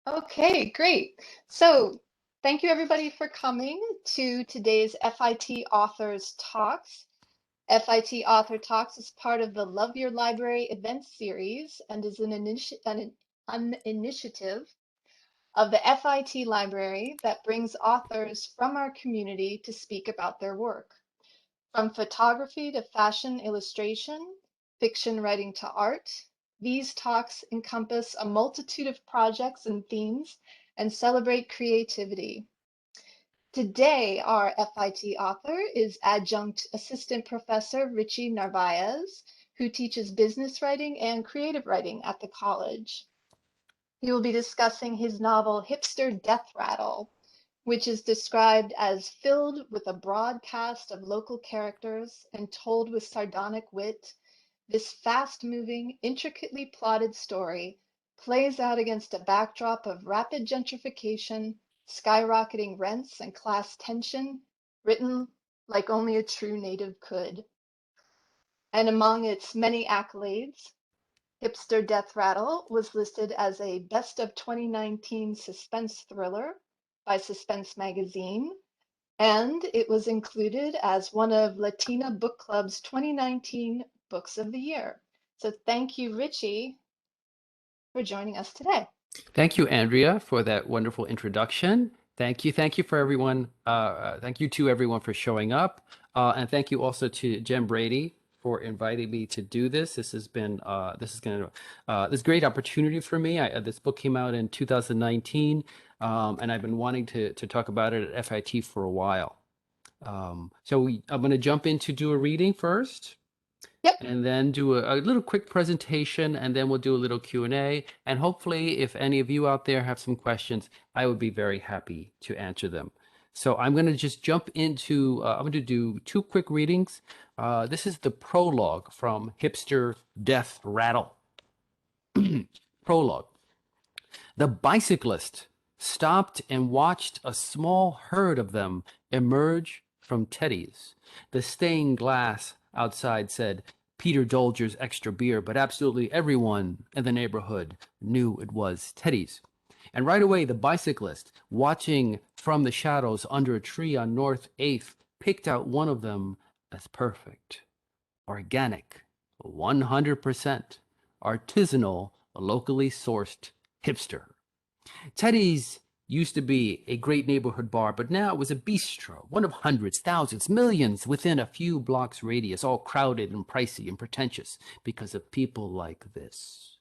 Okay, great. So thank you everybody for coming to today's FIT Authors Talks. FIT Author Talks is part of the Love Your Library event series and is an initiative of the FIT Library that brings authors from our community to speak about their work. From photography to fashion illustration, fiction writing to art, these talks encompass a multitude of projects and themes and celebrate creativity. Today, our FIT author is Adjunct Assistant Professor Richie Narvaez, who teaches business writing and creative writing at the college. He will be discussing his novel Hipster Death Rattle, which is described as filled with a broad cast of local characters and told with sardonic wit. This fast-moving, intricately plotted story plays out against a backdrop of rapid gentrification, skyrocketing rents, and class tension, written like only a true native could. And among its many accolades, Hipster Death Rattle was listed as a Best of 2019 Suspense Thriller by Suspense magazine, and it was included as one of Latina Book Club's 2019 Books of the Year. So thank you, Richie, for joining us today. Thank you, Andrea, for that wonderful introduction. Thank you. Thank you for everyone. Thank you to everyone for showing up. And thank you also to Jen Brady for inviting me to do this. This has been, this is great opportunity for me. This book came out in 2019, and I've been wanting to talk about it at FIT for a while. I'm going to jump in to do a reading first. Yep. And then do a little quick presentation, and then we'll do a little Q&A. And hopefully, if any of you out there have some questions, I would be very happy to answer them. So I'm going to just jump into, I'm going to do two quick readings. This is the prologue from Hipster Death Rattle. Prologue. The bicyclist stopped and watched a small herd of them emerge from Teddy's. The stained glass outside said Peter Dolger's extra beer, but absolutely everyone in the neighborhood knew it was Teddy's. And right away, the bicyclist, watching from the shadows under a tree on North 8th, picked out one of them as perfect, organic, 100%, artisanal, locally sourced hipster. Teddy's used to be a great neighborhood bar, but now it was a bistro, one of hundreds, thousands, millions within a few blocks radius, all crowded and pricey and pretentious because of people like this.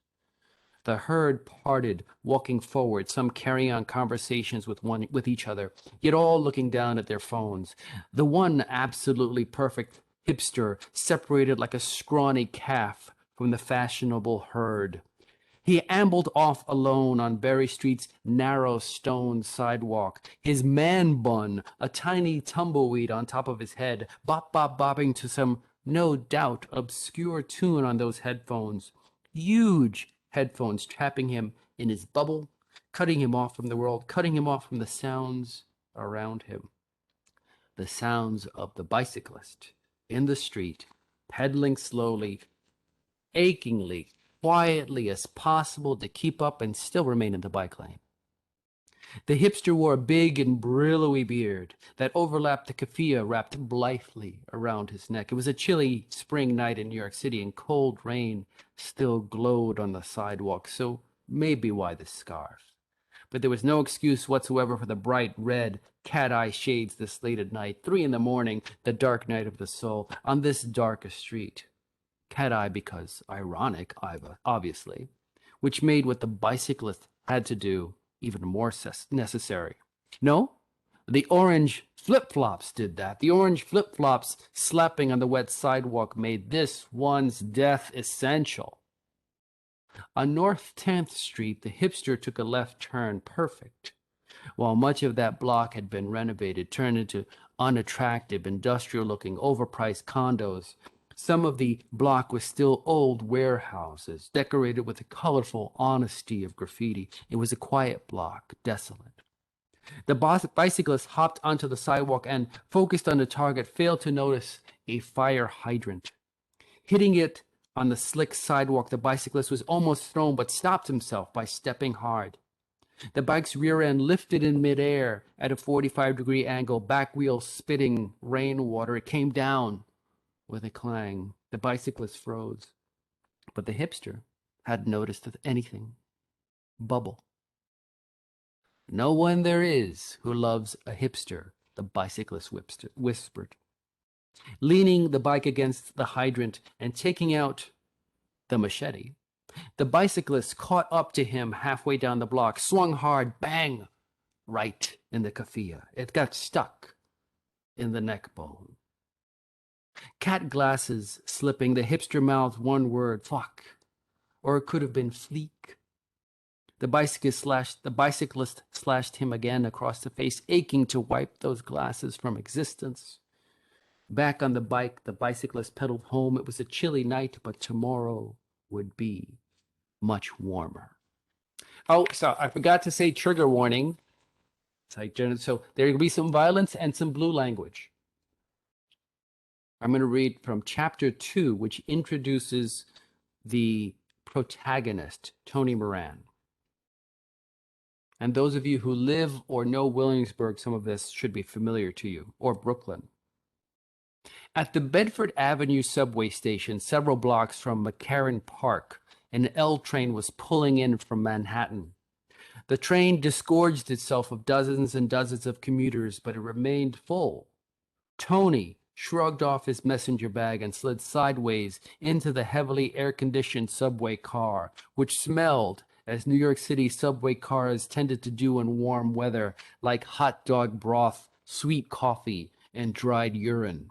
The herd parted, walking forward, some carrying on conversations with each other, yet all looking down at their phones. The one absolutely perfect hipster separated like a scrawny calf from the fashionable herd. He ambled off alone on Berry Street's narrow stone sidewalk, his man bun, a tiny tumbleweed on top of his head, bopping to some, no doubt, obscure tune on those headphones. Huge headphones trapping him in his bubble, cutting him off from the world, cutting him off from the sounds around him. The sounds of the bicyclist in the street, pedaling slowly, achingly, quietly as possible to keep up and still remain in the bike lane. The hipster wore a big and brillowy beard that overlapped the keffiyeh wrapped blithely around his neck. It was a chilly spring night in New York City, and cold rain still glowed on the sidewalk, so maybe why the scarf. But there was no excuse whatsoever for the bright red cat-eye shades this late at night, 3 a.m, the dark night of the soul, on this darkest street. Cat-eye because ironic, obviously, which made what the bicyclist had to do even more necessary. No, the orange flip-flops did that. The orange flip-flops slapping on the wet sidewalk made this one's death essential. On North 10th Street, the hipster took a left turn perfect. While much of that block had been renovated, turned into unattractive, industrial-looking, overpriced condos, some of the block was still old warehouses, decorated with the colorful honesty of graffiti. It was a quiet block, desolate. The bicyclist hopped onto the sidewalk and, focused on the target, failed to notice a fire hydrant. Hitting it on the slick sidewalk, the bicyclist was almost thrown, but stopped himself by stepping hard. The bike's rear end lifted in midair at a 45-degree angle, back wheel spitting rainwater. It came down with a clang. The bicyclist froze, but the hipster hadn't noticed anything. Bubble. No one there is who loves a hipster, the bicyclist whispered. Leaning the bike against the hydrant and taking out the machete, the bicyclist caught up to him halfway down the block, swung hard, bang, right in the kafia. It got stuck in the neck bone. Cat glasses slipping, the hipster mouthed one word, fuck, or it could have been fleek. The bicyclist slashed him again across the face, aching to wipe those glasses from existence. Back on the bike, the bicyclist pedaled home. It was a chilly night, but tomorrow would be much warmer. Oh, so I forgot to say trigger warning. So there will be some violence and some blue language. I'm going to read from chapter 2, which introduces the protagonist, Tony Moran. And those of you who live or know Williamsburg, some of this should be familiar to you, or Brooklyn. At the Bedford Avenue subway station, several blocks from McCarran Park, an L train was pulling in from Manhattan. The train disgorged itself of dozens and dozens of commuters, but it remained full. Tony shrugged off his messenger bag and slid sideways into the heavily air-conditioned subway car, which smelled, as New York City subway cars tended to do in warm weather, like hot dog broth, sweet coffee, and dried urine.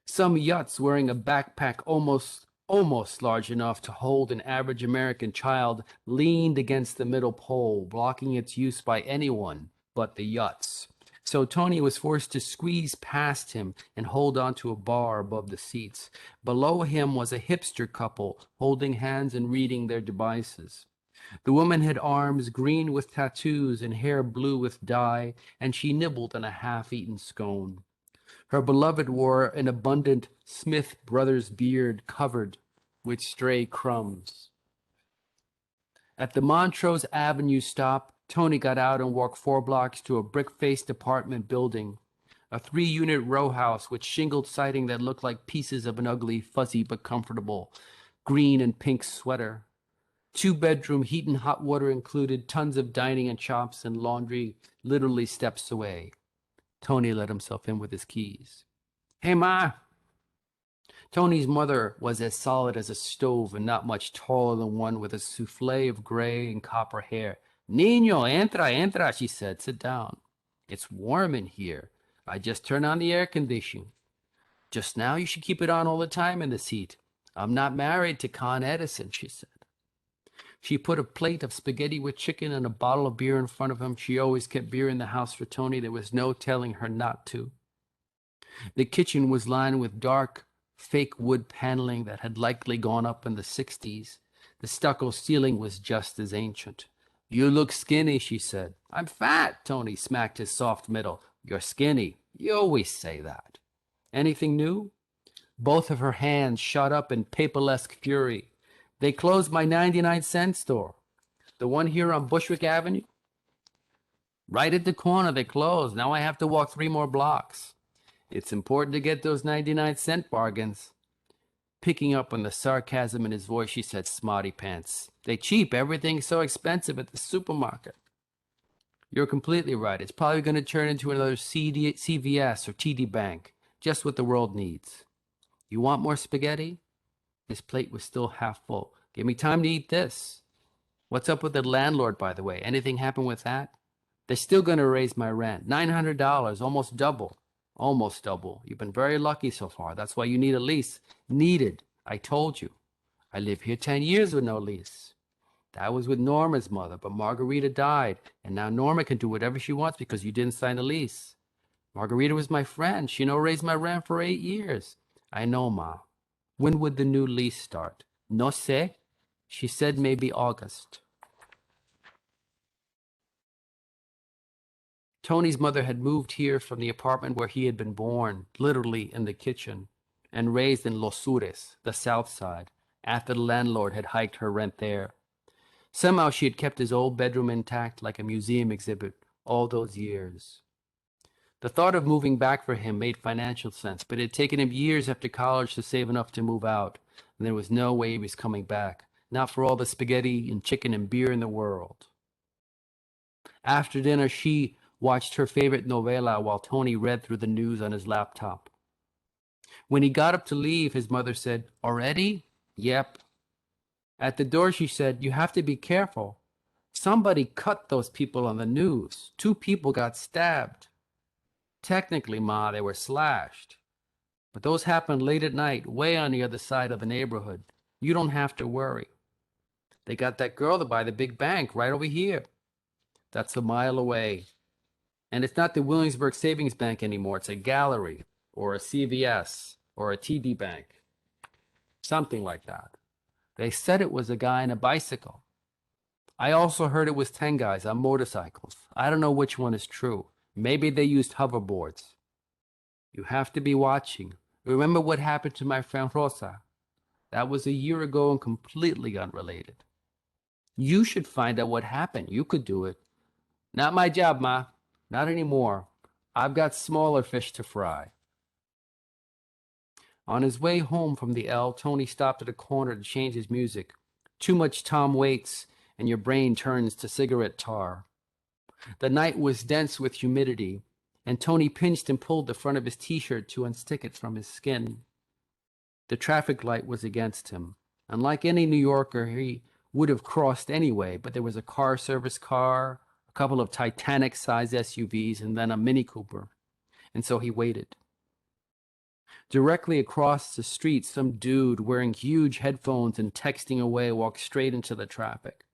Some yachts wearing a backpack almost large enough to hold an average American child leaned against the middle pole, blocking its use by anyone but the yachts. So Tony was forced to squeeze past him and hold onto a bar above the seats. Below him was a hipster couple holding hands and reading their devices. The woman had arms green with tattoos and hair blue with dye, and she nibbled on a half-eaten scone. Her beloved wore an abundant Smith Brothers beard covered with stray crumbs. At the Montrose Avenue stop, Tony got out and walked 4 blocks to a brick-faced apartment building, a 3-unit row house with shingled siding that looked like pieces of an ugly, fuzzy but comfortable green and pink sweater. 2-bedroom, heat and hot water included, tons of dining and shops and laundry literally steps away. Tony let himself in with his keys. Hey, Ma. Tony's mother was as solid as a stove and not much taller than one, with a souffle of gray and copper hair. Niño, entra, she said. Sit down. It's warm in here. I just turned on the air conditioning. Just now, you should keep it on all the time in this heat. I'm not married to Con Edison, she said. She put a plate of spaghetti with chicken and a bottle of beer in front of him. She always kept beer in the house for Tony. There was no telling her not to. The kitchen was lined with dark, fake wood paneling that had likely gone up in the 60s. The stucco ceiling was just as ancient. You look skinny, she said. I'm fat, Tony smacked his soft middle. You're skinny. You always say that. Anything new? Both of her hands shot up in papalesque fury. They closed my 99-cent store. The one here on Bushwick Avenue? Right at the corner, they closed. Now I have to walk 3 more blocks. It's important to get those 99-cent bargains. Picking up on the sarcasm in his voice, she said, smarty pants. They cheap. Everything's so expensive at the supermarket. You're completely right. It's probably going to turn into another CVS or TD Bank. Just what the world needs. You want more spaghetti? His plate was still half full. Give me time to eat this. What's up with the landlord, by the way? Anything happen with that? They're still going to raise my rent. $900, almost double. Almost double. You've been very lucky so far. That's why you need a lease. Needed. I told you. I live here 10 years with no lease. That was with Norma's mother, but Margarita died, and now Norma can do whatever she wants because you didn't sign a lease. Margarita was my friend. She raised my rent for 8 years. I know, Ma. When would the new lease start? No sé. She said maybe August. Tony's mother had moved here from the apartment where he had been born, literally in the kitchen, and raised in Los Sures, the south side, after the landlord had hiked her rent there. Somehow she had kept his old bedroom intact like a museum exhibit all those years. The thought of moving back for him made financial sense, but it had taken him years after college to save enough to move out, and there was no way he was coming back, not for all the spaghetti and chicken and beer in the world. After dinner, she watched her favorite novela while Tony read through the news on his laptop. When he got up to leave, his mother said, "Already?" "Yep." At the door, she said, "You have to be careful. Somebody cut those people on the news. 2 people got stabbed." "Technically, Ma, they were slashed. But those happened late at night, way on the other side of the neighborhood. You don't have to worry. They got that girl to buy the big bank right over here. That's a mile away. And it's not the Williamsburg Savings Bank anymore. It's a gallery or a CVS or a TD Bank. Something like that. They said it was a guy on a bicycle. I also heard it was 10 guys on motorcycles. I don't know which one is true. Maybe they used hoverboards. You have to be watching. Remember what happened to my friend Rosa? That was a year ago and completely unrelated. You should find out what happened. You could do it." "Not my job, Ma. Not anymore. I've got smaller fish to fry." On his way home from the L, Tony stopped at a corner to change his music. Too much Tom Waits, and your brain turns to cigarette tar. The night was dense with humidity, and Tony pinched and pulled the front of his t-shirt to unstick it from his skin. The traffic light was against him. Unlike any New Yorker, he would have crossed anyway, but there was a car service car, a couple of Titanic-sized SUVs, and then a Mini Cooper, and so he waited. Directly across the street, some dude wearing huge headphones and texting away walked straight into the traffic.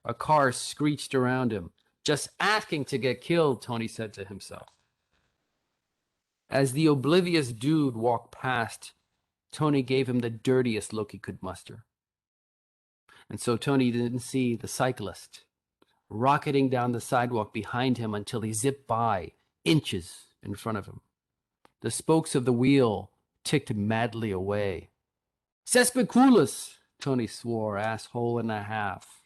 A car screeched around him. "Just asking to get killed," Tony said to himself. As the oblivious dude walked past, Tony gave him the dirtiest look he could muster. And so Tony didn't see the cyclist rocketing down the sidewalk behind him until he zipped by, inches in front of him. The spokes of the wheel ticked madly away. "Cesspiculas," Tony swore, "asshole and a half."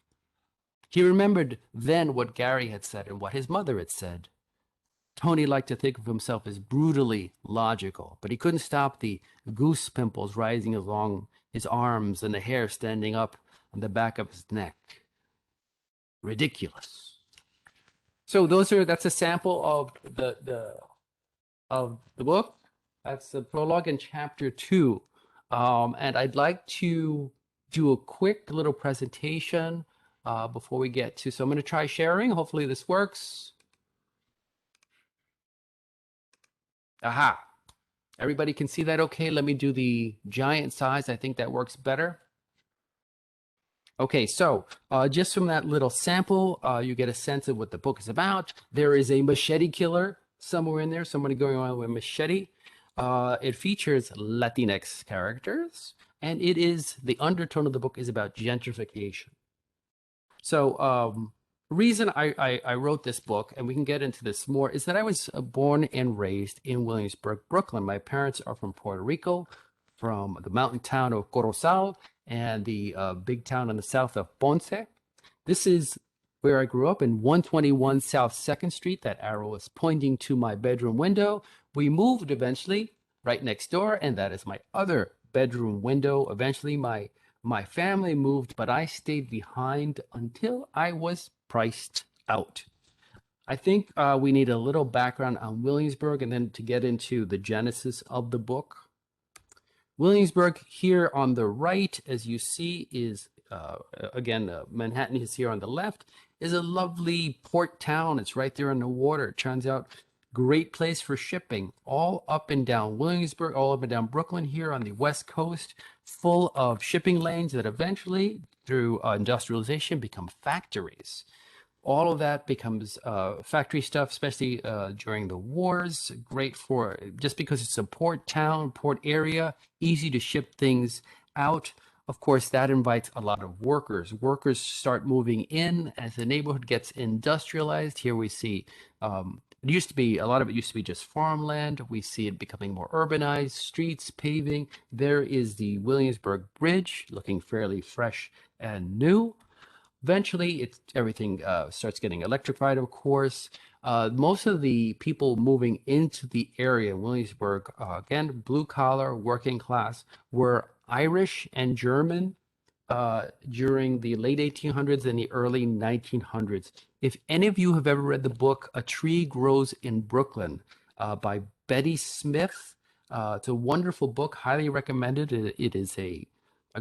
He remembered then what Gary had said and what his mother had said. Tony liked to think of himself as brutally logical, but he couldn't stop the goose pimples rising along his arms and the hair standing up on the back of his neck. Ridiculous. So that's a sample of the book. That's the prologue in chapter 2. And I'd like to do a quick little presentation before we get to, so I'm going to try sharing. Hopefully this works. Aha. Everybody can see that okay? Let me do the giant size. I think that works better. Okay, so just from that little sample, you get a sense of what the book is about. There is a machete killer somewhere in there, somebody going around with a machete. It features Latinx characters, and it is, the undertone of the book is about gentrification. So reason I wrote this book, and we can get into this more, is that I was born and raised in Williamsburg, Brooklyn. My parents are from Puerto Rico, from the mountain town of Corozal, and the big town in the south of Ponce. This is where I grew up, in 121 South 2nd Street. That arrow is pointing to my bedroom window. We moved eventually right next door, and that is my other bedroom window. Eventually, my family moved, but I stayed behind until I was priced out. I think we need a little background on Williamsburg, and then to get into the genesis of the book. Williamsburg here on the right, as you see, is, again, Manhattan is here on the left, is a lovely port town. It's right there on the water. It turns out great place for shipping, all up and down Williamsburg, all up and down Brooklyn here on the West Coast, full of shipping lanes that eventually, through industrialization, become factories. All of that becomes factory stuff, especially during the wars. Great for, just because it's a port town, port area, easy to ship things out. Of course, that invites a lot of workers. Workers start moving in as the neighborhood gets industrialized. Here we see, it used to be, a lot of it used to be just farmland. We see it becoming more urbanized, streets, paving. There is the Williamsburg Bridge, looking fairly fresh and new. Eventually, everything starts getting electrified, of course. Most of the people moving into the area in Williamsburg, again, blue collar, working class, were Irish and German during the late 1800s and the early 1900s. If any of you have ever read the book A Tree Grows in Brooklyn by Betty Smith, it's a wonderful book, highly recommended. It is a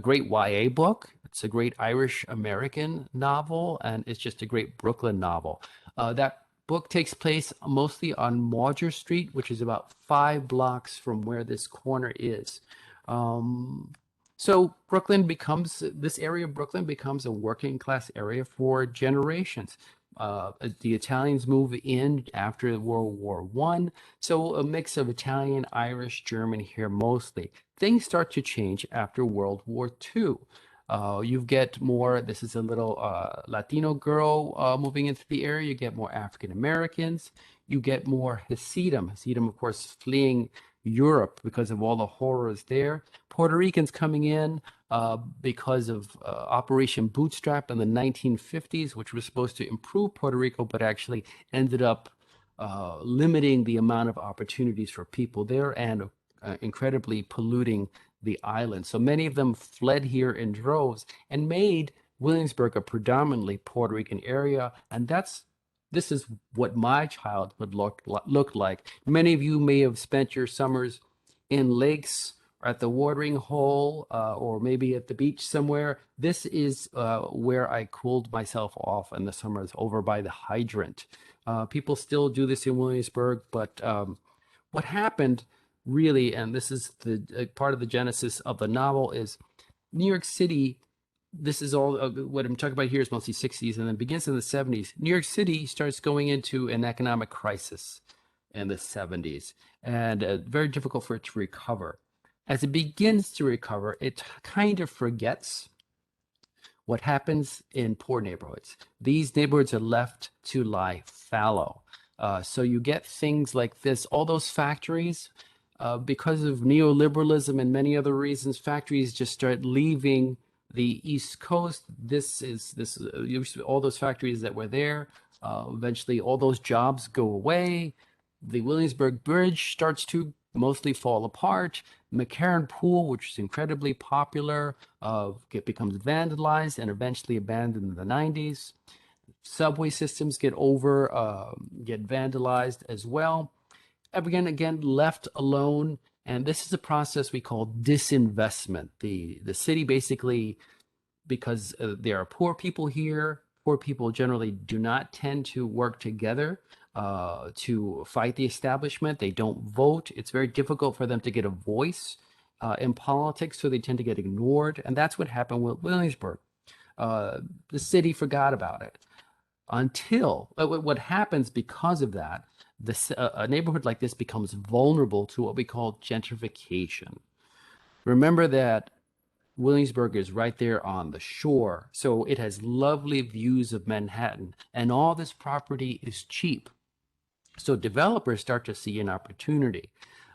great YA book. It's a great Irish American novel, and it's just a great Brooklyn novel. That book takes place mostly on Mauger Street, which is about 5 blocks from where this corner is. So this area of Brooklyn becomes a working class area for generations. The Italians move in after World War One, so a mix of Italian, Irish, German here mostly. Things start to change after World War II. You get more, this is a little Latino girl moving into the area. You get more African Americans. You get more Hasidim. Hasidim, of course, fleeing Europe because of all the horrors there. Puerto Ricans coming in because of Operation Bootstrap in the 1950s, which was supposed to improve Puerto Rico, but actually ended up limiting the amount of opportunities for people there and incredibly polluting the island. So many of them fled here in droves and made Williamsburg a predominantly Puerto Rican area. And this is what my childhood looked like. Many of you may have spent your summers in lakes or at the watering hole or maybe at the beach somewhere. This is where I cooled myself off in the summers, over by the hydrant. People still do this in Williamsburg, but what happened really, and this is the part of the genesis of the novel, is New York City. This is all what I'm talking about here is mostly 60s and then begins in the 70s. New York City starts going into an economic crisis in the 70s, and very difficult for it to recover. As it begins to recover, it kind of forgets what happens in poor neighborhoods. These neighborhoods are left to lie fallow. So you get things like this, all those factories, because of neoliberalism and many other reasons, factories just start leaving the East Coast. All those factories that were there. Eventually, all those jobs go away. The Williamsburg Bridge starts to mostly fall apart. McCarran Pool, which is incredibly popular, becomes vandalized and eventually abandoned in the 90s. Subway systems get vandalized as well. Again, left alone. And this is a process we call disinvestment. The city basically, because there are poor people here, poor people generally do not tend to work together to fight the establishment. They don't vote. It's very difficult for them to get a voice in politics, so they tend to get ignored. And that's what happened with Williamsburg. The city forgot about it until what happens because of that. A neighborhood like this becomes vulnerable to what we call gentrification. Remember that Williamsburg is right there on the shore, so it has lovely views of Manhattan, and all this property is cheap. So developers start to see an opportunity.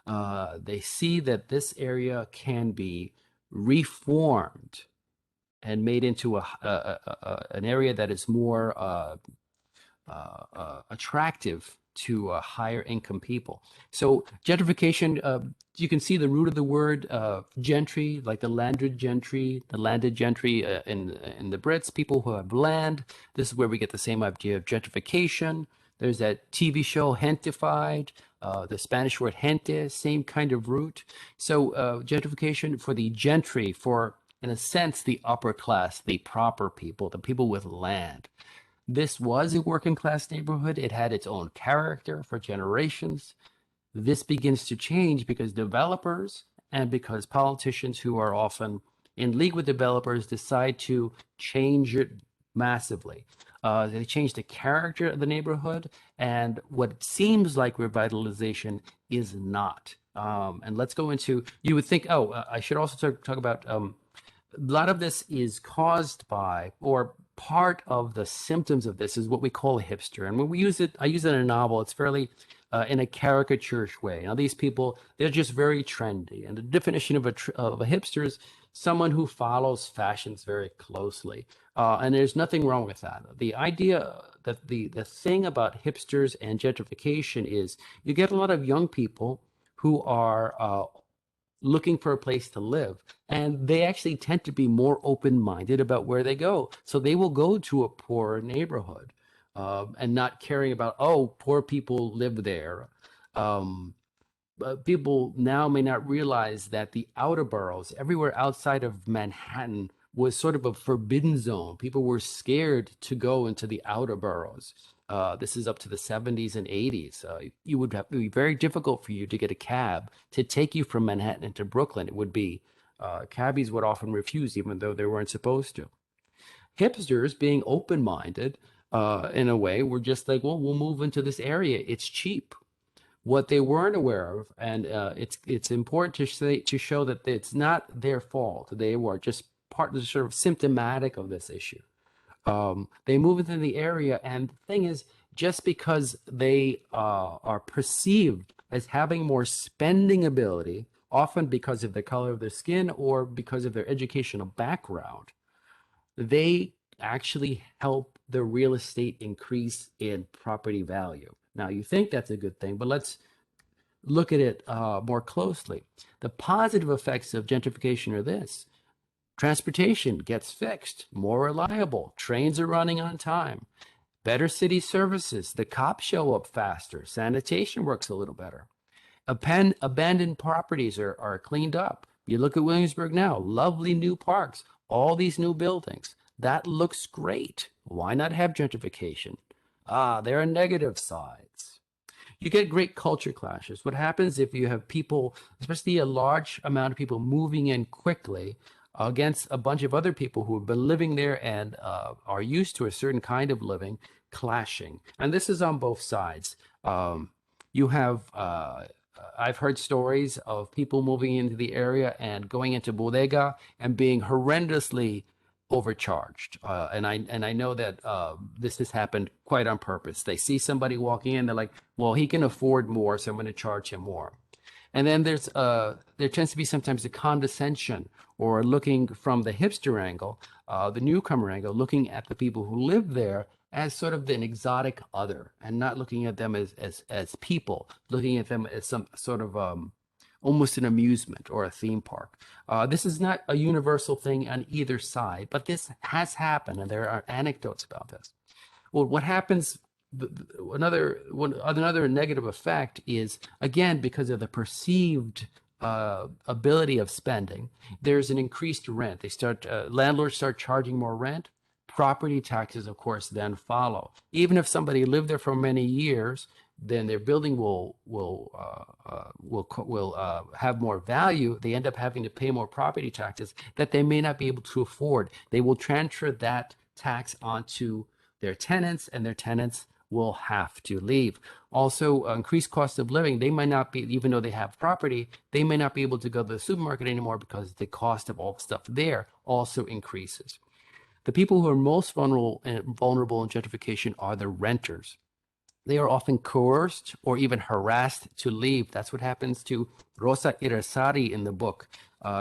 They see that this area can be reformed and made into an area that is more attractive to higher income people. So gentrification, you can see the root of the word gentry, like the landed gentry in the Brits, people who have land. This is where we get the same idea of gentrification. There's that TV show Gentified, the Spanish word gente, same kind of root. So gentrification for the gentry, for, in a sense, the upper class, the proper people, the people with land. This was a working class neighborhood. It had its own character for generations. This begins to change because developers and because politicians who are often in league with developers decide to change it massively. They change the character of the neighborhood, and what seems like revitalization is not. And let's go into, you would think, I should also talk about, a lot of this is caused by, or part of the symptoms of this is what we call a hipster. And when we use it, I use it in a novel, it's fairly in a caricature way. Now, these people, they're just very trendy. And the definition of a hipster is someone who follows fashions very closely. And there's nothing wrong with that. The idea that the thing about hipsters and gentrification is you get a lot of young people who are looking for a place to live. And they actually tend to be more open-minded about where they go. So they will go to a poorer neighborhood and not caring about, oh, poor people live there. People now may not realize that the outer boroughs, everywhere outside of Manhattan, was sort of a forbidden zone. People were scared to go into the outer boroughs. This is up to the 70s and 80s. It would be very difficult for you to get a cab to take you from Manhattan into Brooklyn. It would be, cabbies would often refuse, even though they weren't supposed to. Hipsters, being open-minded in a way, were just like, well, we'll move into this area. It's cheap. What they weren't aware of, and it's important to show that it's not their fault. They were just sort of symptomatic of this issue. They move into the area, and the thing is, just because they are perceived as having more spending ability, often because of the color of their skin or because of their educational background, they actually help the real estate increase in property value. Now, you think that's a good thing, but let's look at it more closely. The positive effects of gentrification are this. Transportation gets fixed, more reliable. Trains are running on time. Better city services. The cops show up faster. Sanitation works a little better. Abandoned properties are cleaned up. You look at Williamsburg now, lovely new parks, all these new buildings. That looks great. Why not have gentrification? There are negative sides. You get great culture clashes. What happens if you have people, especially a large amount of people moving in quickly against a bunch of other people who have been living there and are used to a certain kind of living, clashing? And this is on both sides. You have, I've heard stories of people moving into the area and going into bodega and being horrendously overcharged. And I know that this has happened quite on purpose. They see somebody walking in, they're like, well, he can afford more, so I'm going to charge him more. And then there tends to be sometimes a condescension, or looking from the hipster angle, the newcomer angle, looking at the people who live there as sort of an exotic other, and not looking at them as people, looking at them as some sort of almost an amusement or a theme park. This is not a universal thing on either side, but this has happened, and there are anecdotes about this. Well, what happens, another negative effect is, again, because of the perceived ability of spending, there's an increased rent. Landlords start charging more rent. Property taxes, of course, then follow. Even if somebody lived there for many years, then their building will have more value. They end up having to pay more property taxes that they may not be able to afford. They will transfer that tax onto their tenants, and their tenants will have to leave. Also, increased cost of living. They might not be, even though they have property, they may not be able to go to the supermarket anymore because the cost of all the stuff there also increases. The people who are most vulnerable in gentrification are the renters. They are often coerced or even harassed to leave. That's what happens to Rosa Irazarry in the book.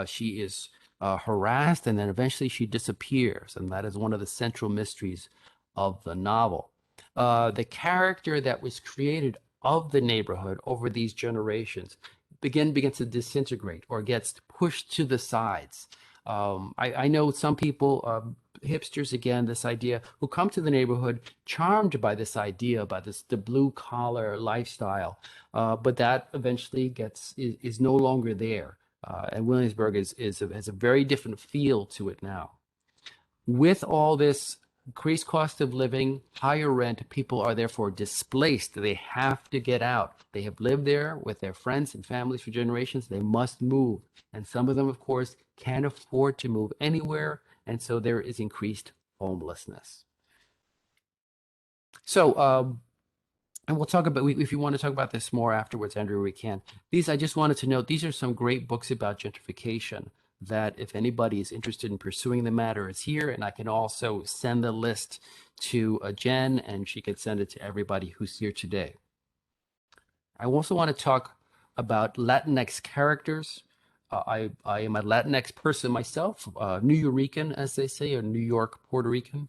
She is harassed, and then eventually she disappears, and that is one of the central mysteries of the novel. The character that was created of the neighborhood over these generations begins to disintegrate or gets pushed to the sides. I know some people, hipsters again, this idea, who come to the neighborhood charmed by this idea, by the blue collar lifestyle, but that eventually is no longer there. And Williamsburg has a very different feel to it now. With all this increased cost of living, higher rent, people are therefore displaced. They have to get out. They have lived there with their friends and families for generations. They must move. And some of them, of course, can't afford to move anywhere. And so there is increased homelessness. So, and we'll talk about, if you want to talk about this more afterwards, Andrew, we can. I just wanted to note, these are some great books about gentrification that if anybody is interested in pursuing the matter, is here. And I can also send the list to Jen, and she can send it to everybody who's here today. I also want to talk about Latinx characters. I am a Latinx person myself, New Yorican, as they say, or New York Puerto Rican.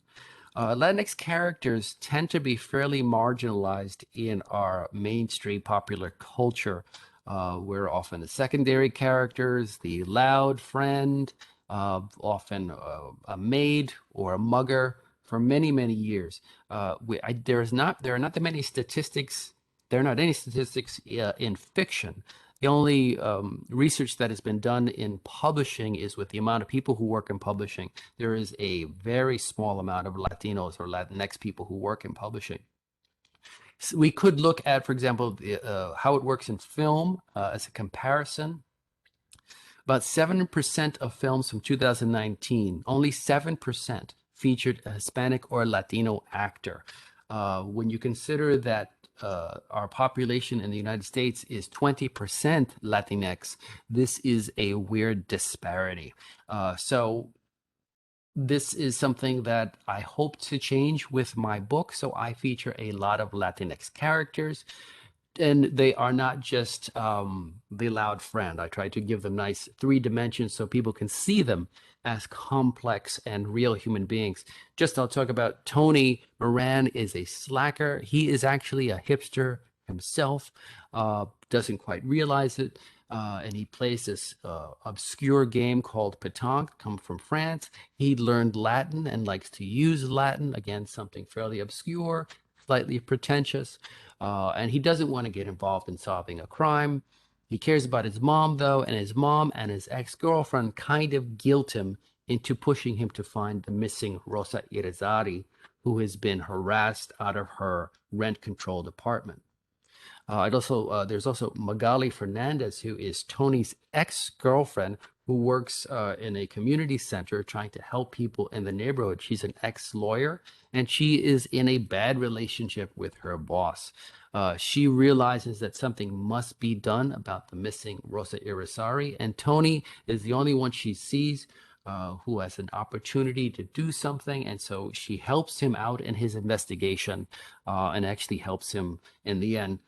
Latinx characters tend to be fairly marginalized in our mainstream popular culture. We're often the secondary characters, the loud friend, often a maid or a mugger for many, many years. There are not that many statistics. There are not any statistics in fiction. The only research that has been done in publishing is with the amount of people who work in publishing. There is a very small amount of Latinos or Latinx people who work in publishing. So we could look at, for example, how it works in film as a comparison. About 7% of films from 2019, only 7% featured a Hispanic or Latino actor. When you consider that our population in the United States is 20% Latinx, this is a weird disparity. So this is something that I hope to change with my book. So I feature a lot of Latinx characters, and they are not just the loud friend. I try to give them nice 3 dimensions so people can see them as complex and real human beings. Just I'll talk about Tony Moran is a slacker. He is actually a hipster himself, doesn't quite realize it. And he plays this obscure game called Pétanque, come from France. He learned Latin and likes to use Latin, again, something fairly obscure, slightly pretentious. And he doesn't want to get involved in solving a crime. He cares about his mom, though, and his mom and his ex-girlfriend kind of guilt him into pushing him to find the missing Rosa Irizarry, who has been harassed out of her rent-controlled apartment. There's also Magaly Fernandez, who is Tony's ex-girlfriend, who works in a community center trying to help people in the neighborhood. She's an ex-lawyer, and she is in a bad relationship with her boss. She realizes that something must be done about the missing Rosa Irizarry, and Tony is the only one she sees who has an opportunity to do something, and so she helps him out in his investigation and actually helps him in the end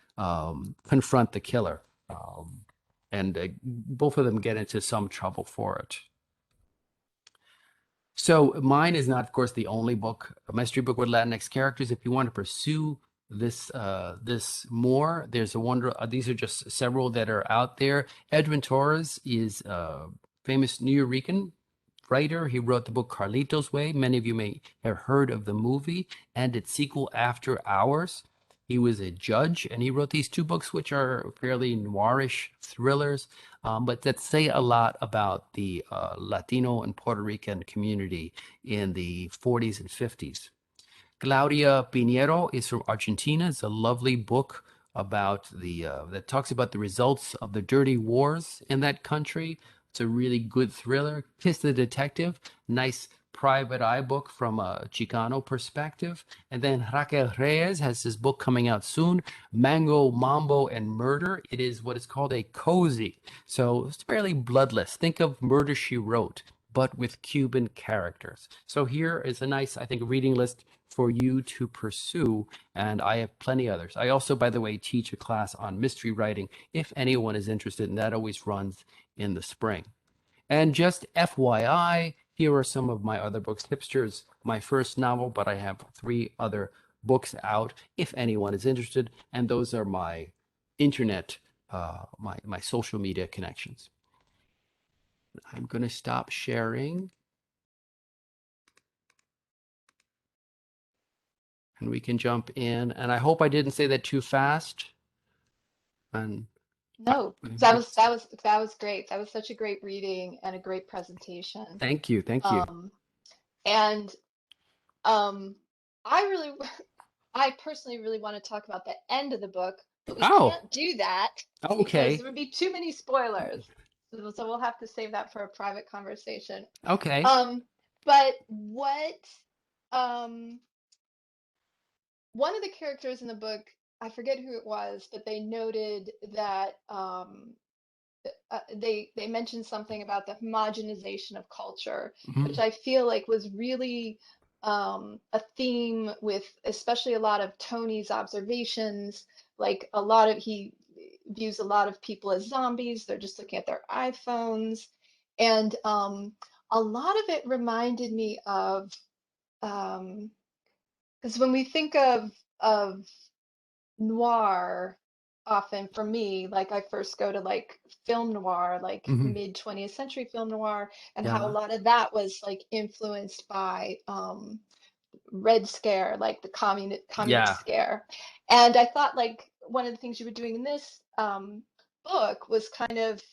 confront the killer. And both of them get into some trouble for it. So mine is not, of course, the only book, a mystery book with Latinx characters. If you want to pursue this more, there's a wonder. These are just several that are out there. Edwin Torres is a famous New Yorican writer. He wrote the book Carlito's Way. Many of you may have heard of the movie and its sequel, After Hours. He was a judge, and he wrote these 2 books, which are fairly noirish thrillers, but that say a lot about the Latino and Puerto Rican community in the 40s and 50s. Claudia Pinheiro is from Argentina. It's a lovely book about that talks about the results of the dirty wars in that country. It's a really good thriller. Kiss the Detective, nice private eye book from a Chicano perspective. And then Raquel Reyes has his book coming out soon, Mango, Mambo, and Murder. It is what is called a cozy. So it's fairly bloodless. Think of Murder, She Wrote, but with Cuban characters. So here is a nice, I think, reading list for you to pursue, and I have plenty others. I also, by the way, teach a class on mystery writing if anyone is interested, and that always runs in the spring. And just FYI, here are some of my other books. Hipster's my first novel, but I have 3 other books out if anyone is interested, and those are my internet, my social media connections. I'm going to stop sharing. And we can jump in. And I hope I didn't say that too fast. And No, that was great. That was such a great reading and a great presentation. thank you. Thank you. And um, I really, I personally really want to talk about the end of the book, but we Oh, can't do that because okay. there would be too many spoilers. So we'll have to save that for a private conversation. Okay. But what, um, one of the characters in the book, I forget who it was, but they noted that they mentioned something about the homogenization of culture, which I feel like was really a theme with especially a lot of Tony's observations. Like a lot of views a lot of people as zombies. They're just looking at their iPhones. And a lot of it reminded me of, because when we think of noir, often for me, like I first go to like film noir, like Hmm. mid 20th century film noir, and how a Yeah. lot of that was like influenced by Red Scare, like the communist Yeah. scare. And I thought like one of the things you were doing in this book was kind of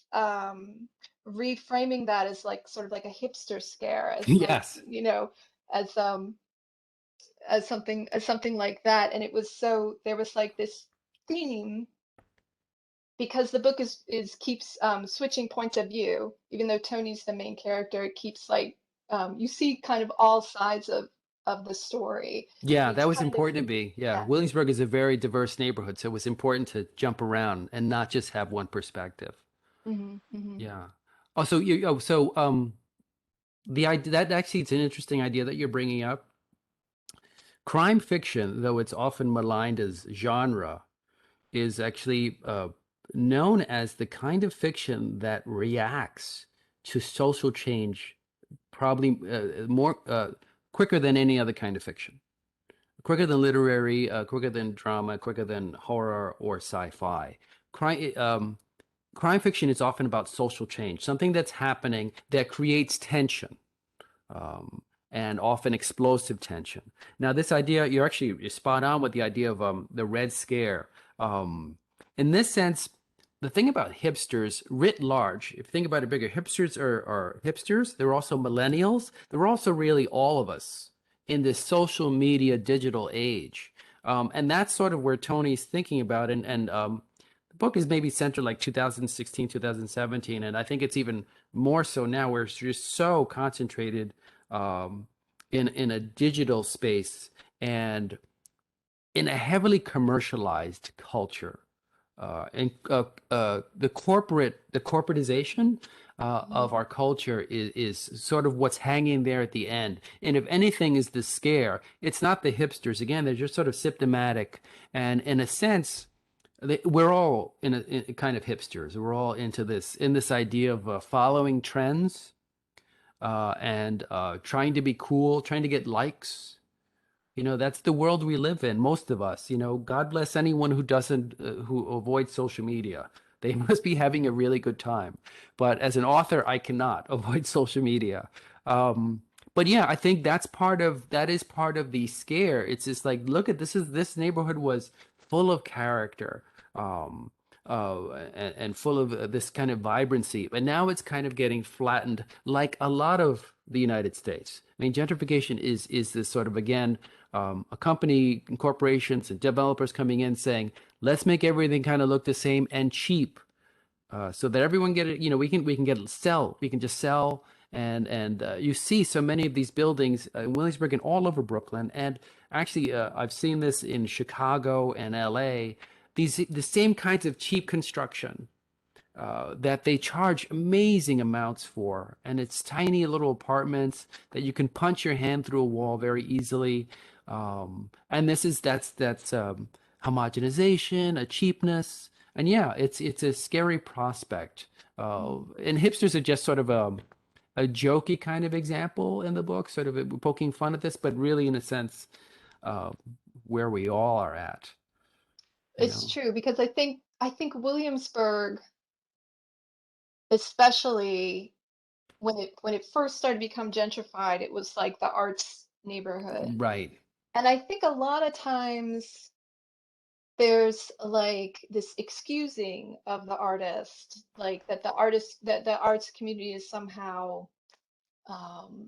reframing that as like sort of like a hipster scare, as like, Yes. you know, as as something like that. And it was so there was like this theme because the book is keeps switching points of view, even though Tony's the main character, it keeps like you see kind of all sides of the story. Yeah, And that it's was kind of, important to me. Yeah, yeah. Williamsburg is a very diverse neighborhood, so it was important to jump around and not just have one perspective. Hmm. Yeah. Also, the idea that actually it's an interesting idea that you're bringing up. Crime fiction, though it's often maligned as genre, is actually known as the kind of fiction that reacts to social change probably more quicker than any other kind of fiction. Quicker than literary, quicker than drama, quicker than horror or sci-fi. Crime, crime fiction is often about social change, something that's happening that creates tension, um, and often explosive tension. Now, this idea, you're spot on with the idea of the Red Scare. Um, in this sense, the thing about hipsters writ large, if you think about it bigger, hipsters are hipsters. They're also millennials. They're also really all of us in this social media digital age. And that's sort of where Tony's thinking about. And the book is maybe centered like 2016, 2017. And I think it's even more so now where it's just so concentrated um, in a digital space and in a heavily commercialized culture. And the corporatization of our culture is sort of what's hanging there at the end. And if anything is the scare, it's not the hipsters. Again, they're just sort of symptomatic. And in a sense, we're all in a kind of hipsters. We're all in this idea of following trends and trying to be cool, trying to get likes. You know, that's the world we live in, most of us. You know, God bless anyone who doesn't, who avoids social media. They must be having a really good time. But as an author, I cannot avoid social media. But yeah, I think that is part of the scare. It's just like, look at this neighborhood was full of character, um, and full of this kind of vibrancy. But now it's kind of getting flattened, like a lot of the United States. I mean, gentrification is this sort of again a company, and corporations, and developers coming in saying, let's make everything kind of look the same and cheap, so that everyone get it. You know, we can just sell, and you see so many of these buildings in Williamsburg and all over Brooklyn, and actually I've seen this in Chicago and LA. The same kinds of cheap construction that they charge amazing amounts for. And it's tiny little apartments that you can punch your hand through a wall very easily. And that's homogenization, a cheapness. And yeah, it's a scary prospect. And hipsters are just sort of a jokey kind of example in the book, sort of poking fun at this, but really in a sense, uh, where we all are at, you It's know. true because I think Williamsburg, especially when it first started to become gentrified, it was like the arts neighborhood. Right, And I think a lot of times there's like this excusing of the artist, like that the arts community is somehow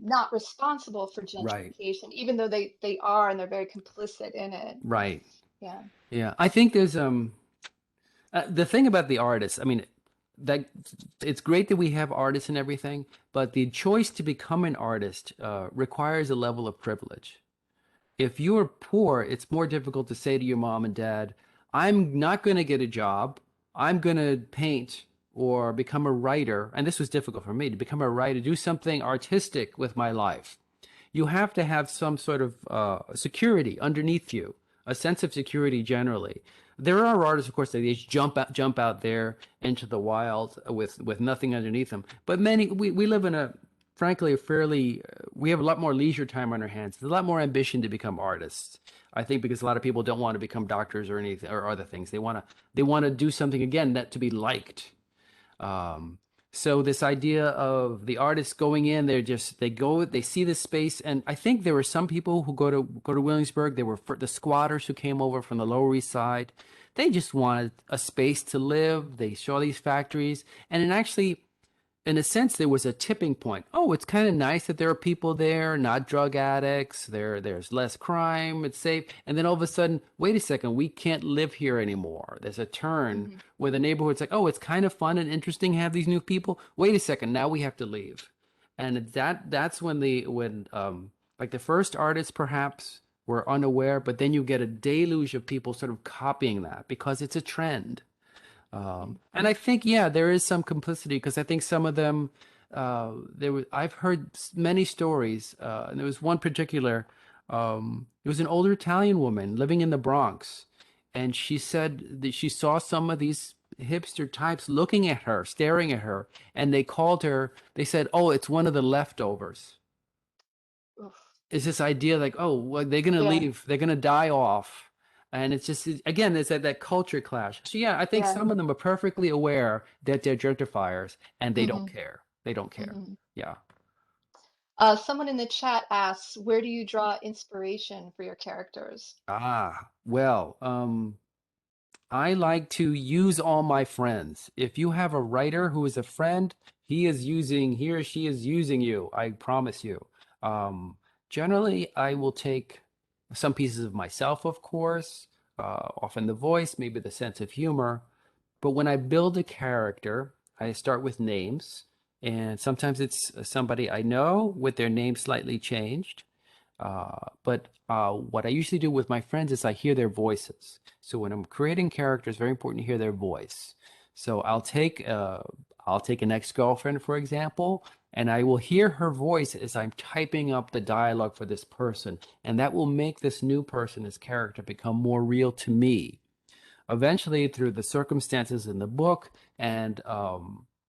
not responsible for right, gentrification, even though they are and they're very complicit in it. right. Yeah. Yeah, I think there's the thing about the artists. I mean, that it's great that we have artists and everything, but the choice to become an artist requires a level of privilege. If you're poor, it's more difficult to say to your mom and dad, "I'm not going to get a job. I'm going to paint or become a writer." And this was difficult for me to become a writer, do something artistic with my life. You have to have some sort of security underneath you, a sense of security generally. there are artists, of course, they just jump out there into the wild with nothing underneath them. But many, we live in a, frankly, a fairly, we have a lot more leisure time on our hands. There's a lot more ambition to become artists. I think because a lot of people don't want to become doctors or anything or other things. They want to do something again that to be liked. Um, so this idea of the artists going in, they see the space, and I think there were some people who go to Williamsburg. There were the squatters who came over from the Lower East Side. They just wanted a space to live. They saw these factories, and it actually, in a sense, there was a tipping point. Oh, it's kind of nice that there are people there, not drug addicts. There's less crime. It's safe. And then all of a sudden, wait a second, we can't live here anymore. There's a turn Hmm. where the neighborhood's like, oh, it's kind of fun and interesting to have these new people. Wait a second, now we have to leave. And that's when like the first artists perhaps were unaware, but then you get a deluge of people sort of copying that because it's a trend. And I think, yeah, there is some complicity because I think some of them, I've heard many stories, and there was one particular, it was an older Italian woman living in the Bronx, and she said that she saw some of these hipster types looking at her, staring at her, and they called her, they said, oh, it's one of the leftovers. Oof. It's this idea like, oh, well, they're gonna Yeah. leave, they're gonna die off, and it's just again, it's that culture clash. So yeah, I think Yeah. some of them are perfectly aware that they're gentrifiers, and they don't Hmm. care. They don't care. Hmm. Yeah. Someone in the chat asks, where do you draw inspiration for your characters? Well, I like to use all my friends. If you have a writer who is a friend, he or she is using you. I promise you. Um, Generally, I will take some pieces of myself, of course, often the voice, maybe the sense of humor. But when I build a character, I start with names, and sometimes it's somebody I know with their name slightly changed. But what I usually do with my friends is I hear their voices. So when I'm creating characters, very important to hear their voice. So I'll take an ex-girlfriend, for example, and I will hear her voice as I'm typing up the dialogue for this person, and that will make this new person, this character, become more real to me. Eventually, through the circumstances in the book and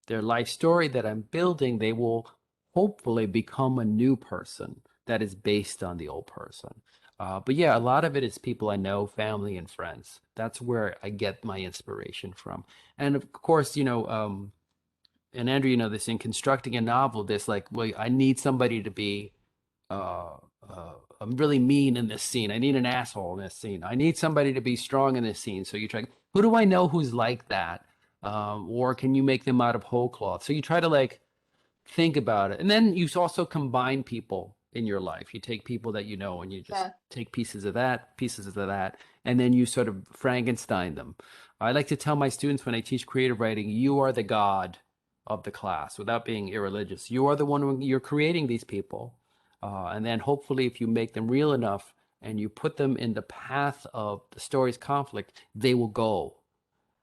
their life story that I'm building, they will hopefully become a new person that is based on the old person. But yeah, a lot of it is people I know, family and friends. That's where I get my inspiration from. And of course, and Andrew, you know this, in constructing a novel, there's like, well, I need somebody to be uh, I'm really mean in this scene. I need an asshole in this scene. I need somebody to be strong in this scene. So you try, who do I know who's like that? Or can you make them out of whole cloth? So you try to like think about it. And then you also combine people in your life. You take people that you know and you just Yeah. take pieces of that, and then you sort of Frankenstein them. I like to tell my students when I teach creative writing, you are the god of the class without being irreligious. You are the one who you're creating these people. And then hopefully if you make them real enough and you put them in the path of the story's conflict, they will go.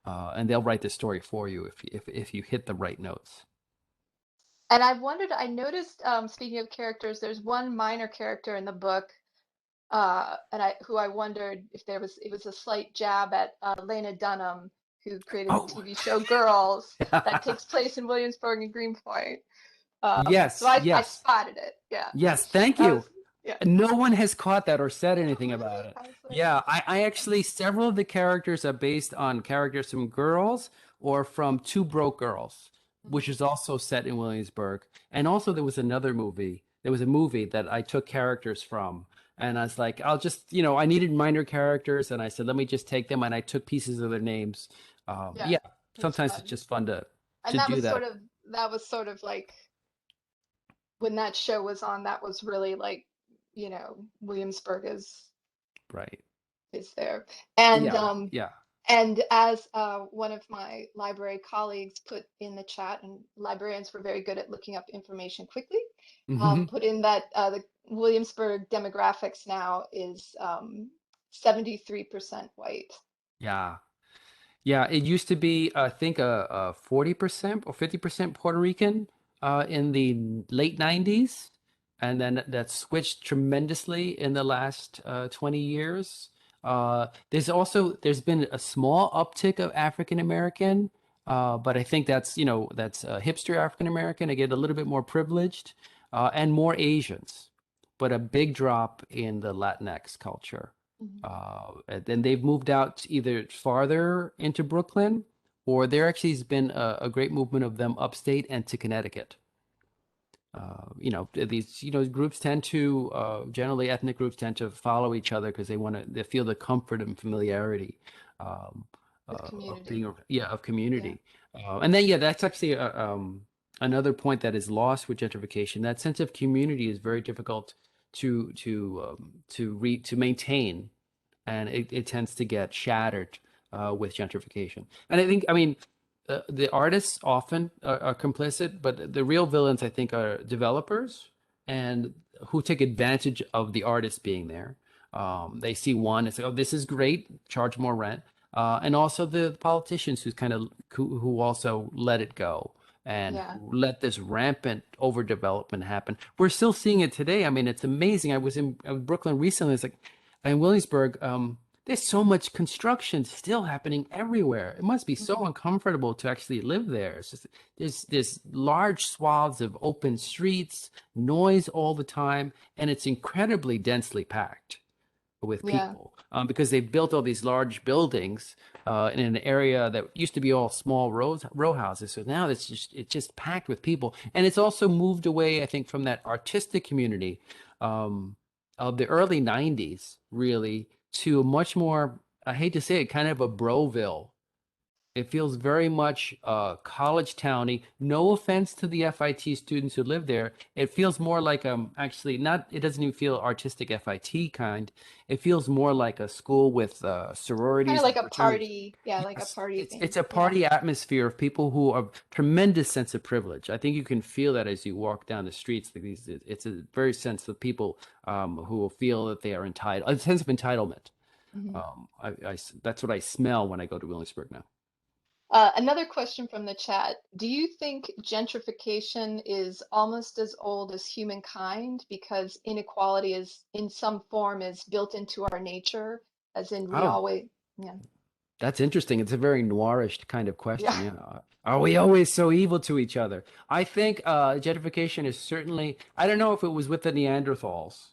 And they'll write the story for you if you hit the right notes. And I noticed, speaking of characters, there's one minor character in the book, who I wondered if it was a slight jab at Lena Dunham, who created the Oh, TV show Girls, that takes place in Williamsburg and Greenpoint. So yes, I yes, spotted it. Yeah. yes. Thank That you. was, yeah. No one has caught that or said Oh, anything about really? it. I was like, Yeah, I actually, several of the characters are based on characters from Girls or from Two Broke Girls, which mhm. is also set in Williamsburg. And also, there was another movie. There was a movie that I took characters from. And I was like, I'll just, I needed minor characters. And I said, let me just take them. And I took pieces of their names. Yeah, Yeah, it was sometimes it's fun. just fun to And do that. that was sort of like when that show was on, that was really like, Williamsburg Right. is there. And Yeah, yeah. and as one of my library colleagues put in the chat, and librarians were very good at looking up information quickly, put in that the Williamsburg demographics now is 73% white. Yeah. Yeah, it used to be, I think, 40% or 50% Puerto Rican in the late 90s. And then that switched tremendously in the last 20 years. There's been a small uptick of African American, but I think that's hipster African American. I get a little bit more privileged, and more Asians, but a big drop in the Latinx culture. Mhm. And then they've moved out either farther into Brooklyn, or there actually has been a great movement of them upstate and to Connecticut. These groups tend to generally ethnic groups tend to follow each other because they feel the comfort and familiarity um, With of community. being of Yeah. community. And then, yeah, that's actually another point that is lost with gentrification. That sense of community is very difficult to maintain, and it tends to get shattered with gentrification. And I mean, the artists often are complicit, but the real villains, I think, are developers and who take advantage of the artists being there. They see one and say, "Oh, this is great, charge more rent," and also the politicians who also let it go and Yeah. let this rampant overdevelopment happen. We're still seeing it today. I mean, it's amazing. I was in Brooklyn recently. It's like in Williamsburg. There's so much construction still happening everywhere. It must be so Mhm. uncomfortable to actually live there. It's just there's large swaths of open streets, noise all the time, and it's incredibly densely packed with Yeah. people because they built all these large buildings in an area that used to be all small row houses. So now it's just packed with people, and it's also moved away, I think, from that artistic community um, of the early '90s, really, to a much more, I hate to say it, kind of a Broville. It feels very much college towny. No offense to the FIT students who live there. It feels more like actually not. It doesn't even feel artistic FIT kind. It feels more like a school with Kind of sororities like and a fraternities. party. Yeah, like a Yes, party it's thing. a Yeah. party atmosphere of people who have tremendous sense of privilege. I think you can feel that as you walk down the streets. Like it's a very sense of people who will feel that they are entitled, a sense of entitlement. Mhm. That's what I smell when I go to Williamsburg now. Another question from the chat. Do you think gentrification is almost as old as humankind because inequality is in some form is built into our nature, as in we Oh, always, yeah, that's interesting. It's a very noirish kind of yeah. question. Yeah. Are we always so evil to each other? I think gentrification is certainly, I don't know if it was with the Neanderthals,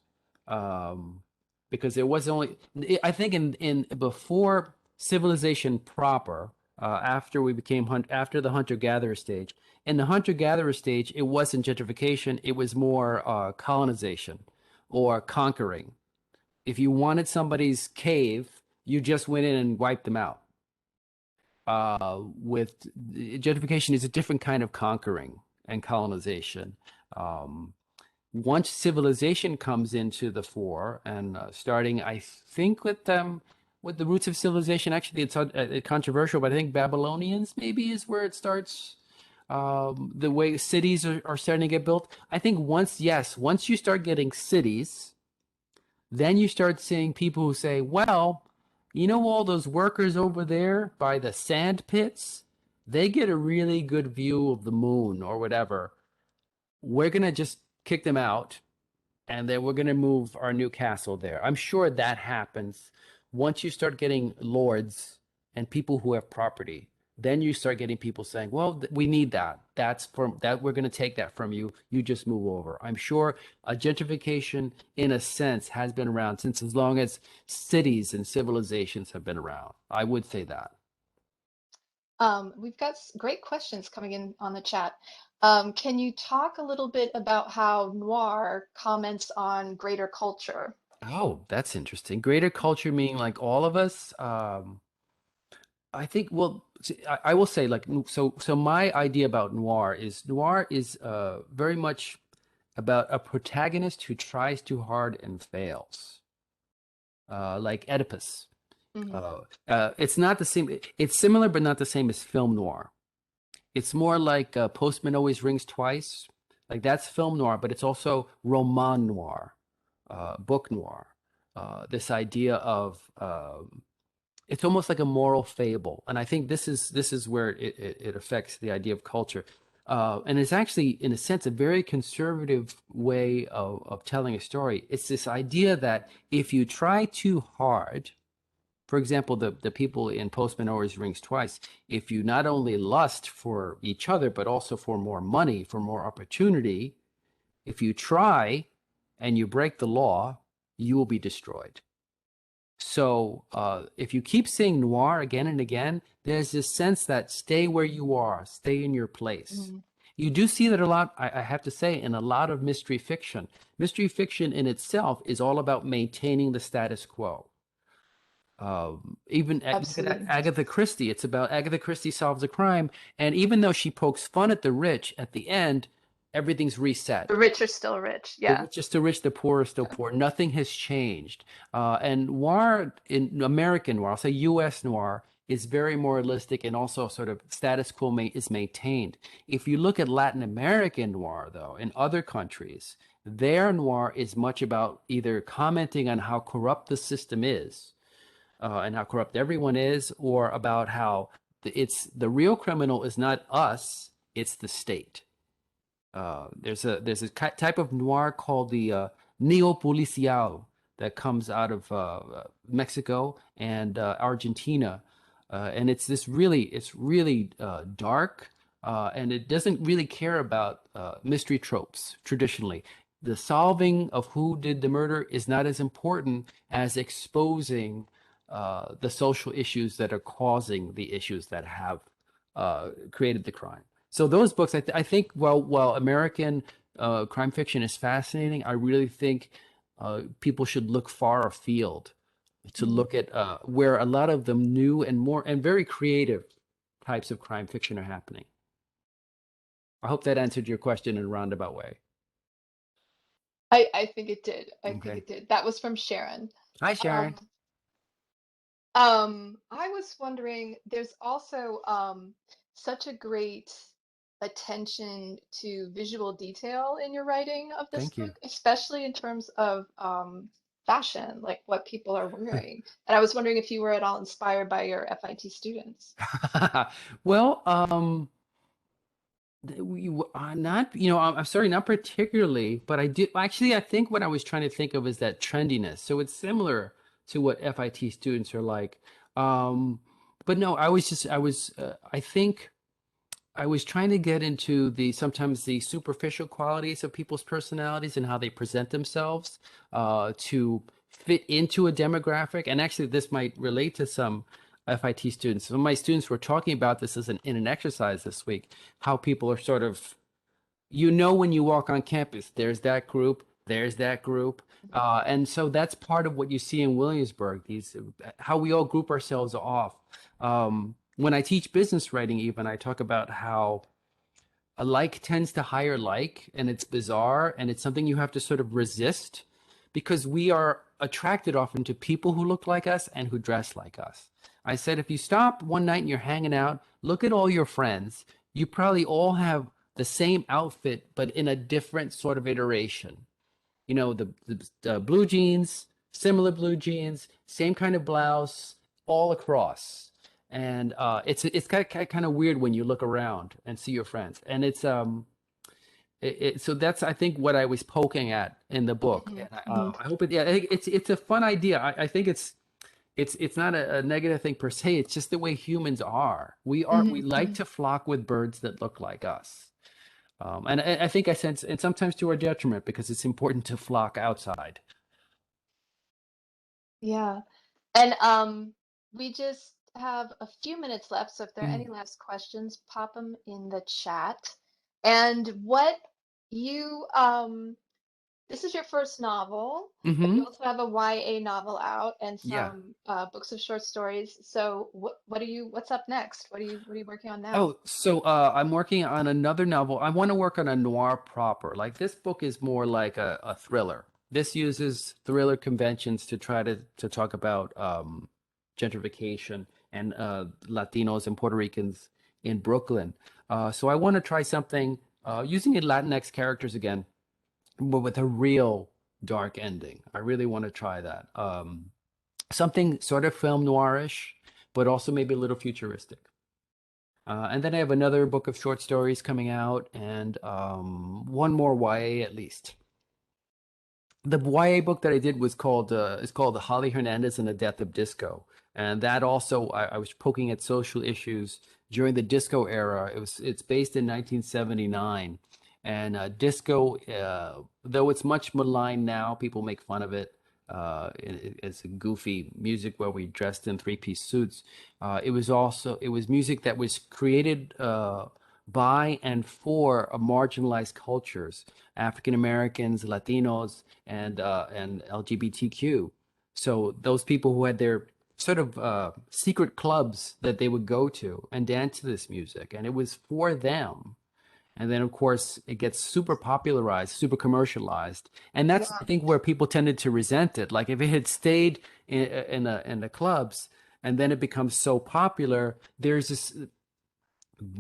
um, because there was only, I think in before civilization proper, after we became after the hunter-gatherer stage, in the hunter-gatherer stage, it wasn't gentrification, it was more colonization or conquering. If you wanted somebody's cave, you just went in and wiped them out. With gentrification is a different kind of conquering and colonization. Um, Once civilization comes into the fore, and starting, I think, with the roots of civilization, actually, it's controversial, but I think Babylonians maybe is where it starts. The way cities are starting to get built. I think once you start getting cities, then you start seeing people who say, well, all those workers over there by the sand pits, they get a really good view of the moon or whatever. We're going to just kick them out and then we're going to move our new castle there. I'm sure that happens once you start getting lords and people who have property. Then you start getting people saying, "Well, we need that. That's from that. We're going to take that from you. You just move over." I'm sure gentrification, in a sense, has been around since as long as cities and civilizations have been around. I would say that. We've got great questions coming in on the chat. Can you talk a little bit about how noir comments on greater culture? Oh, that's interesting. Greater culture meaning like all of us. I think, well, I will say, like, so my idea about noir is very much about a protagonist who tries too hard and fails, like Oedipus. Hmm. It's not the same. It's similar, but not the same as film noir. It's more like Postman Always Rings Twice. Like that's film noir, but it's also roman noir, book noir. This idea of it's almost like a moral fable, and I think this is where it affects the idea of culture, and it's actually, in a sense, a very conservative way of telling a story. It's this idea that if you try too hard, For example, the people in Postman Always Rings Twice, if you not only lust for each other, but also for more money, for more opportunity, if you try and you break the law, you will be destroyed. So if you keep seeing noir again and again, there's this sense that stay where you are, stay in your place. Mhm. You do see that a lot, I have to say, in a lot of mystery fiction. Mystery fiction in itself is all about maintaining the status quo. Even look at Absolutely. Agatha Christie. It's about Agatha Christie solves a crime, and even though she pokes fun at the rich, at the end, everything's reset. The rich are still rich. The Yeah. rich are still rich, the poor are still poor. Nothing has changed. And noir, in American noir, I'll say U.S. noir, is very moralistic and also sort of status quo is maintained. If you look at Latin American noir, though, in other countries, their noir is much about either commenting on how corrupt the system is and how corrupt everyone is, or about how the real criminal is not us, it's the state. There's a type of noir called the neo-policial that comes out of Mexico and Argentina, and it's really dark, and it doesn't really care about mystery tropes traditionally. The solving of who did the murder is not as important as exposing the social issues that are causing the issues that have created the crime. So those books, I think, while American crime fiction is fascinating, I really think people should look far afield to Mhm. look at where a lot of the new and more and very creative types of crime fiction are happening. I hope that answered your question in a roundabout way. I think it did. I think Okay. it did. That was from Sharon. Hi, Sharon. Um, I was wondering, there's also such a great attention to visual detail in your writing of this Thank you. book, especially in terms of fashion, like what people are wearing. And I was wondering if you were at all inspired by your FIT students. Well, not, I'm sorry, not particularly, but I do actually, I think what I was trying to think of is that trendiness. So it's similar to what FIT students are like. Um, but no, I think I was trying to get into sometimes the superficial qualities of people's personalities and how they present themselves to fit into a demographic. And actually, this might relate to some FIT students. Some of my students were talking about this in an exercise this week, how people are sort of, when you walk on campus, there's that group. And so that's part of what you see in Williamsburg, how we all group ourselves off. When I teach business writing, even I talk about how a like tends to hire like, and it's bizarre, and it's something you have to sort of resist because we are attracted often to people who look like us and who dress like us. I said, if you stop one night and you're hanging out, look at all your friends. You probably all have the same outfit, but in a different sort of iteration. The blue jeans, similar blue jeans, same kind of blouse, all across. And it's kind of weird when you look around and see your friends. And so that's, I think, what I was poking at in the book. Mhm, And mhm. I hope I think it's a fun idea. I think it's not a negative thing per se. It's just the way humans are. We Mhm, like mhm. to flock with birds that look like us. And I think I sense, and sometimes to our detriment, because it's important to flock outside. Yeah. And we just have a few minutes left, so if there are any Mm. last questions, pop them in the chat. And what you this is your first novel, but you Hmm. also have a YA novel out and Yeah. some books of short stories. So what's up next? What are you working on now? Oh, so I'm working on another novel. I want to work on a noir proper. Like this book is more like a thriller. This uses thriller conventions to try to talk about gentrification and Latinos and Puerto Ricans in Brooklyn. So I want to try something using Latinx characters again, but with a real dark ending. I really want to try that. Something sort of film noirish, but also maybe a little futuristic. And then I have another book of short stories coming out, and one more YA at least. The YA book that I did was called is called Holly Hernandez and the Death of Disco, And that also, I was poking at social issues during the disco era. It's based in 1979, and disco, though it's much maligned now, people make fun of it. It's a goofy music where we dressed in three-piece suits. It was music that was created by and for marginalized cultures, African Americans, Latinos, and LGBTQ. So those people who had their sort of secret clubs that they would go to and dance to this music, and it was for them. And then, of course, it gets super popularized, super commercialized, and that's Yeah. I think where people tended to resent it. Like if it had stayed in the clubs, and then it becomes so popular, there's this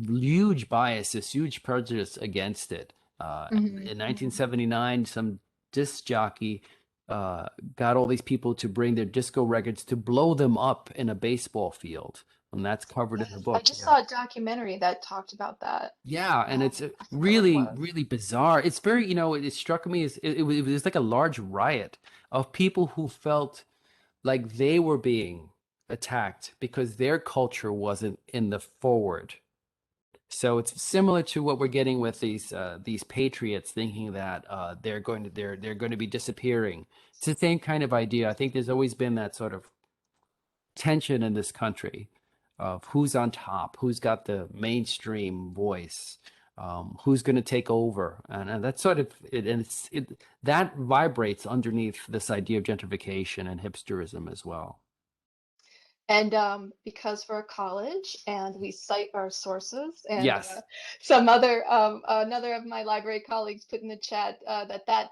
huge bias, this huge prejudice against it. Hmm. In Hmm. 1979, some disc jockey uh, got all these people to bring their disco records to blow them up in a baseball field, and that's covered in the Yes, I book. just Yeah. saw a documentary that talked about that. Yeah, and it's I forget what it really, was. really bizarre. It's very, it struck me as it was like a large riot of people who felt like they were being attacked because their culture wasn't in the forward. So it's similar to what we're getting with these patriots thinking that they're going to be disappearing. It's the same kind of idea. I think there's always been that sort of tension in this country of who's on top, who's got the mainstream voice, who's going to take over, and that's sort of it. And that vibrates underneath this idea of gentrification and hipsterism as well. And because we're a college and we cite our sources, and Yes, some other another of my library colleagues put in the chat that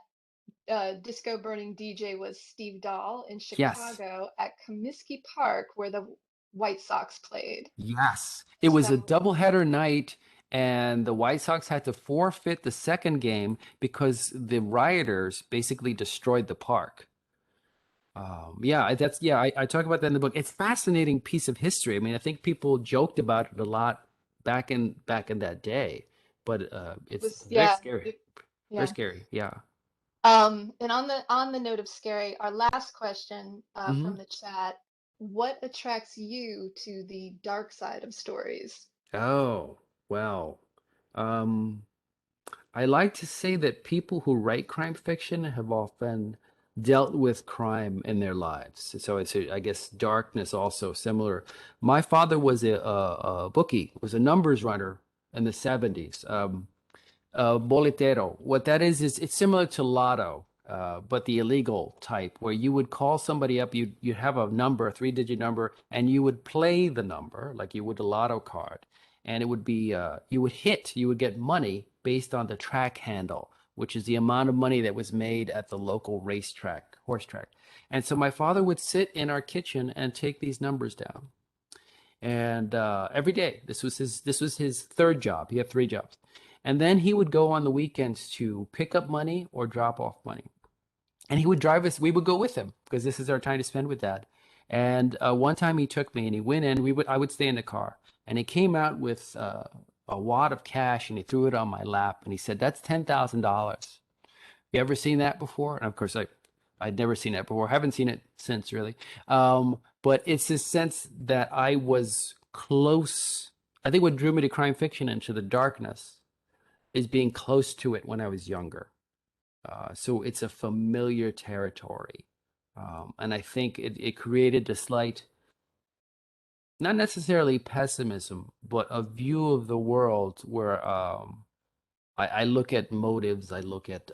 disco burning DJ was Steve Dahl in yes. Chicago at Comiskey Park where the White Sox played. Yes. It was a So doubleheader night, and the White Sox had to forfeit the second game because the rioters basically destroyed the park. I talk about that in the book. It's a fascinating piece of history. I mean, I think people joked about it a lot back in that day, but it it's was, very yeah, scary. Very yeah. scary. Yeah. And on the note of scary, our last question Hmm. from the chat, what attracts you to the dark side of stories? Oh, well. Um, I like to say that people who write crime fiction have often dealt with crime in their lives. So I guess darkness also similar. My father was a bookie, was a numbers runner in the 70s. Boletero. What that is it's similar to Lotto, but the illegal type, where you would call somebody up, you'd have a number, a three-digit number, and you would play the number like you would a Lotto card, and it would be you would get money based on the track handle, which is the amount of money that was made at the local racetrack, horse track. And so my father would sit in our kitchen and take these numbers down and every day. This was his third job. He had three jobs, and then he would go on the weekends to pick up money or drop off money. And he would drive us. We would go with him because this is our time to spend with Dad. And one time he took me and he went in. I would stay in the car, and he came out with a wad of cash and he threw it on my lap and he said, "That's $10,000. You ever seen that before?" And of course, I'd never seen it before. Haven't seen it since, really. But it's this sense that I was close. I think what drew me to crime fiction and to the darkness is being close to it when I was younger. So it's a familiar territory. And I think it created a slight, not necessarily pessimism, but a view of the world where I look at motives, I look at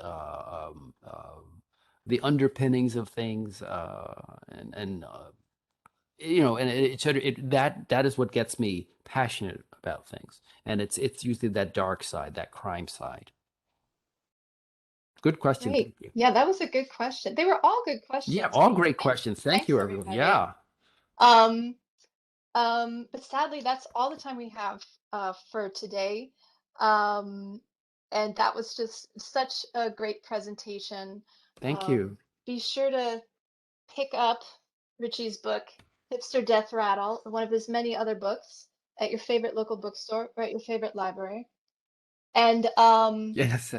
the underpinnings of things, and it sort of that is what gets me passionate about things, and it's usually that dark side, that crime side. Good question, Great. thank you. Yeah, that was a good question. They were all good Yeah, questions. all great Thank, questions. Thank thanks, you, everyone. everybody. Yeah, Um, but sadly, that's all the time we have for today. Um, and that was just such a great presentation. thank you. Be sure to pick up Richie's book, Hipster Death Rattle, or one of his many other books at your favorite local bookstore or at your favorite library. And Yes.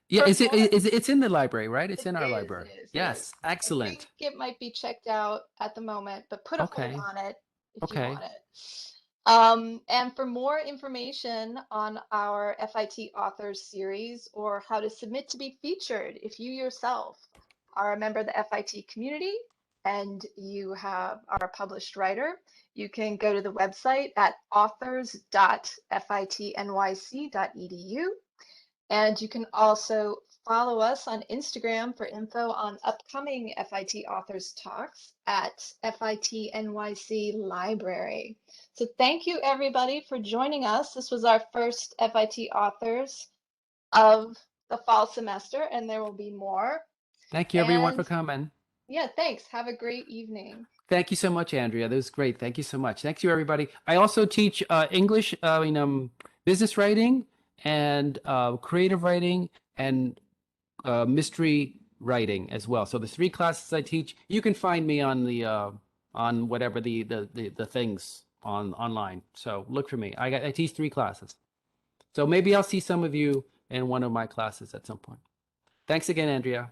Yeah, for is it more, is it's in the library, right? It's it in our is, library. it is. Yes, I think excellent. it might be checked out at the moment, but put a hold Okay. on it if you Okay. want it. And for more information on our FIT Authors series or how to submit to be featured, if you yourself are a member of the FIT community and you are a published writer, you can go to the website at authors.fitnyc.edu. And you can also follow us on Instagram for info on upcoming FIT Authors Talks at FIT NYC Library. So thank you everybody for joining us. This was our first FIT Authors of the fall semester, and there will be more. Thank you everyone for And coming. yeah, thanks. Have a great evening. Thank you so much, Andrea. That was great. Thank you so much. Thank you, everybody. I also teach English, business writing and creative writing and mystery writing as well. So the three classes I teach. You can find me on the on whatever the things on online. So look for me. I teach three classes. So maybe I'll see some of you in one of my classes at some point. Thanks again, Andrea.